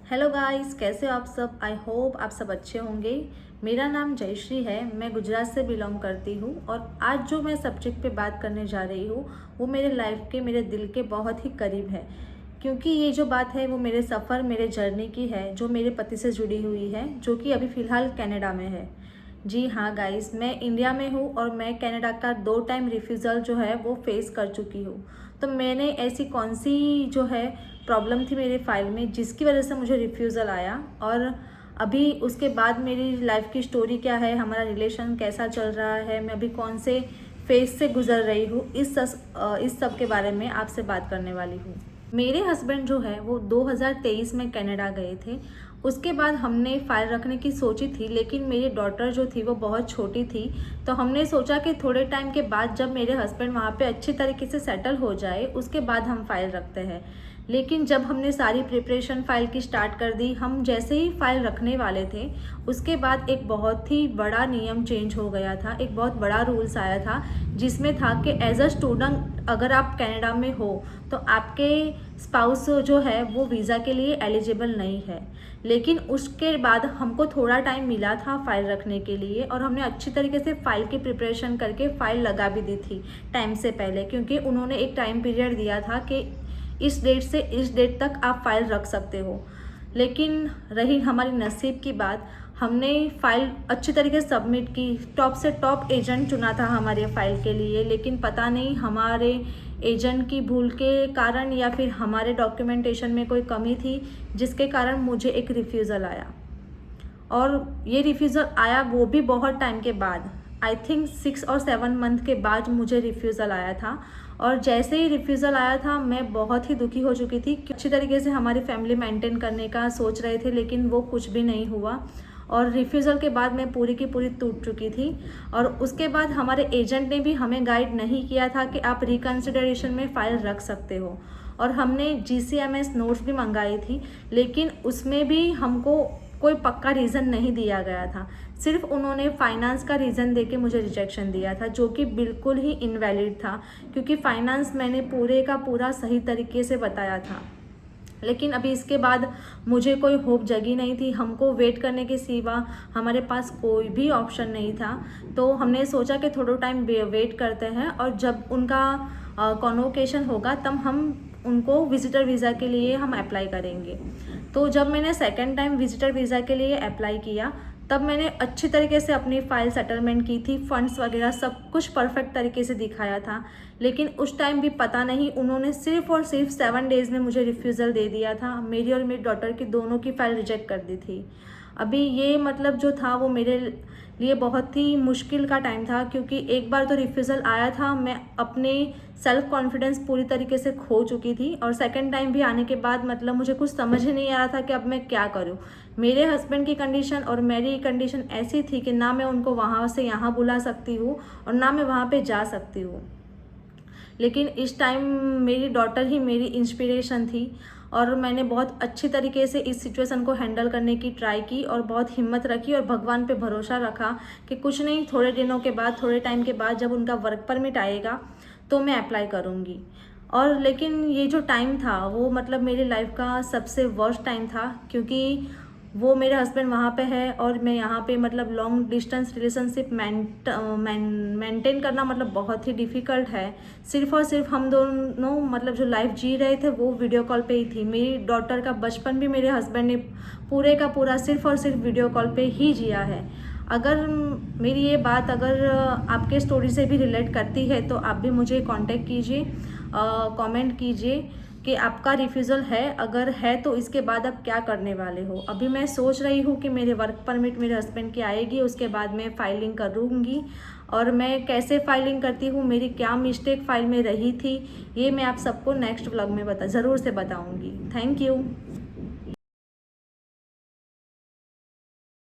Hello guys, कैसे हो आप सब। आई होप आप सब अच्छे होंगे। मेरा नाम जयश्री है, मैं गुजरात से बिलोंग करती हूँ और आज जो मैं सब्जेक्ट पे बात करने जा रही हूँ वो मेरे लाइफ के, मेरे दिल के बहुत ही करीब है। क्योंकि ये जो बात है वो मेरे सफ़र, मेरे जर्नी की है, जो मेरे पति से जुड़ी हुई है, जो कि अभी फ़िलहाल कनाडा में है। जी हाँ गाइस, मैं इंडिया में हूँ और मैं कनाडा का 2 टाइम रिफ्यूज़ल जो है वो फेस कर चुकी हूँ। तो मैंने ऐसी कौन सी जो है प्रॉब्लम थी मेरे फाइल में जिसकी वजह से मुझे रिफ्यूज़ल आया, और अभी उसके बाद मेरी लाइफ की स्टोरी क्या है, हमारा रिलेशन कैसा चल रहा है, मैं अभी कौन से फेज से गुजर रही हूँ, इस सब के बारे में आपसे बात करने वाली हूँ। मेरे हस्बैंड जो है वो 2023 में कनाडा गए थे। उसके बाद हमने फ़ाइल रखने की सोची थी, लेकिन मेरी डॉटर जो थी वो बहुत छोटी थी। तो हमने सोचा कि थोड़े टाइम के बाद जब मेरे हस्बैंड वहाँ पे अच्छी तरीके से सेटल हो जाए उसके बाद हम फ़ाइल रखते हैं। लेकिन जब हमने सारी प्रिपरेशन फ़ाइल की स्टार्ट कर दी, हम जैसे ही फ़ाइल रखने वाले थे उसके बाद एक बहुत ही बड़ा नियम चेंज हो गया था, एक बहुत बड़ा रूल्स आया था जिसमें था कि एज अ स्टूडेंट अगर आप कनाडा में हो तो आपके स्पाउस जो है वो वीज़ा के लिए एलिजिबल नहीं है। लेकिन उसके बाद हमको थोड़ा टाइम मिला था फ़ाइल रखने के लिए और हमने अच्छी तरीके से फ़ाइल की प्रिपरेशन करके फ़ाइल लगा भी दी थी टाइम से पहले, क्योंकि उन्होंने एक टाइम पीरियड दिया था कि इस डेट से इस डेट तक आप फाइल रख सकते हो। लेकिन रही हमारी नसीब की बात, हमने फ़ाइल अच्छी तरीके से सबमिट की, टॉप से टॉप एजेंट चुना था हमारे फ़ाइल के लिए, लेकिन पता नहीं हमारे एजेंट की भूल के कारण या फिर हमारे डॉक्यूमेंटेशन में कोई कमी थी जिसके कारण मुझे एक रिफ्यूज़ल आया। और ये रिफ्यूज़ल आया वो भी बहुत टाइम के बाद, आई थिंक 6 और 7 मंथ के बाद मुझे रिफ्यूज़ल आया था। और जैसे ही रिफ्यूज़ल आया था मैं बहुत ही दुखी हो चुकी थी। अच्छी तरीके से हमारी फैमिली मेंटेन करने का सोच रहे थे लेकिन वो कुछ भी नहीं हुआ, और रिफ्यूज़ल के बाद मैं पूरी की पूरी टूट चुकी थी। और उसके बाद हमारे एजेंट ने भी हमें गाइड नहीं किया था कि आप रिकन्सिडरेशन में फ़ाइल रख सकते हो। और हमने GCMS नोट्स भी मंगाई थी, लेकिन उसमें भी हमको कोई पक्का रीज़न नहीं दिया गया था। सिर्फ उन्होंने फाइनेंस का रीज़न देके मुझे रिजेक्शन दिया था, जो कि बिल्कुल ही इनवैलिड था, क्योंकि फाइनेंस मैंने पूरे का पूरा सही तरीके से बताया था। लेकिन अभी इसके बाद मुझे कोई होप जगी नहीं थी, हमको वेट करने के सिवा हमारे पास कोई भी ऑप्शन नहीं था। तो हमने सोचा कि थोड़ा टाइम वेट करते हैं और जब उनका कॉन्वोकेशन होगा तब हम उनको विजिटर वीज़ा के लिए हम अप्लाई करेंगे। तो जब मैंने सेकंड टाइम विजिटर वीज़ा के लिए अप्लाई किया तब मैंने अच्छी तरीके से अपनी फ़ाइल सेटलमेंट की थी, फ़ंड्स वगैरह सब कुछ परफेक्ट तरीके से दिखाया था। लेकिन उस टाइम भी पता नहीं उन्होंने सिर्फ़ और सिर्फ 7 डेज़ में मुझे रिफ्यूज़ल दे दिया था। मेरी और मेरी डॉटर की दोनों की फ़ाइल रिजेक्ट कर दी थी। अभी ये मतलब जो था वो मेरे लिए बहुत ही मुश्किल का टाइम था, क्योंकि एक बार तो रिफ्यूज़ल आया था, मैं अपने सेल्फ़ कॉन्फिडेंस पूरी तरीके से खो चुकी थी, और सेकंड टाइम भी आने के बाद मतलब मुझे कुछ समझ ही नहीं आ रहा था कि अब मैं क्या करूं। मेरे हस्बैंड की कंडीशन और मेरी कंडीशन ऐसी थी कि ना मैं उनको वहाँ से यहाँ बुला सकती हूँ और ना मैं वहाँ पे जा सकती हूँ। लेकिन इस टाइम मेरी डॉटर ही मेरी इंस्पिरेशन थी, और मैंने बहुत अच्छी तरीके से इस सिचुएशन को हैंडल करने की ट्राई की और बहुत हिम्मत रखी और भगवान पे भरोसा रखा कि कुछ नहीं, थोड़े दिनों के बाद, थोड़े टाइम के बाद जब उनका वर्क परमिट आएगा तो मैं अप्लाई करूँगी। और लेकिन ये जो टाइम था वो मतलब मेरी लाइफ का सबसे वर्स्ट टाइम था, क्योंकि वो मेरे हस्बैंड वहाँ पे है और मैं यहाँ पे, मतलब लॉन्ग डिस्टेंस रिलेशनशिप मेंटेन करना मतलब बहुत ही डिफ़िकल्ट है। सिर्फ़ और सिर्फ हम दोनों मतलब जो लाइफ जी रहे थे वो वीडियो कॉल पे ही थी। मेरी डॉटर का बचपन भी मेरे हस्बैंड ने पूरे का पूरा सिर्फ़ और सिर्फ वीडियो कॉल पे ही जिया है। अगर मेरी ये बात अगर आपके स्टोरी से भी रिलेट करती है तो आप भी मुझे कांटेक्ट कीजिए, कमेंट कीजिए कि आपका रिफ्यूज़ल है, अगर है तो इसके बाद आप क्या करने वाले हो। अभी मैं सोच रही हूँ कि मेरे वर्क परमिट मेरे हस्बैंड की आएगी, उसके बाद मैं फाइलिंग करूँगी, और मैं कैसे फाइलिंग करती हूँ, मेरी क्या मिस्टेक फाइल में रही थी, ये मैं आप सबको नेक्स्ट व्लॉग में ज़रूर से बताऊँगी। Thank you.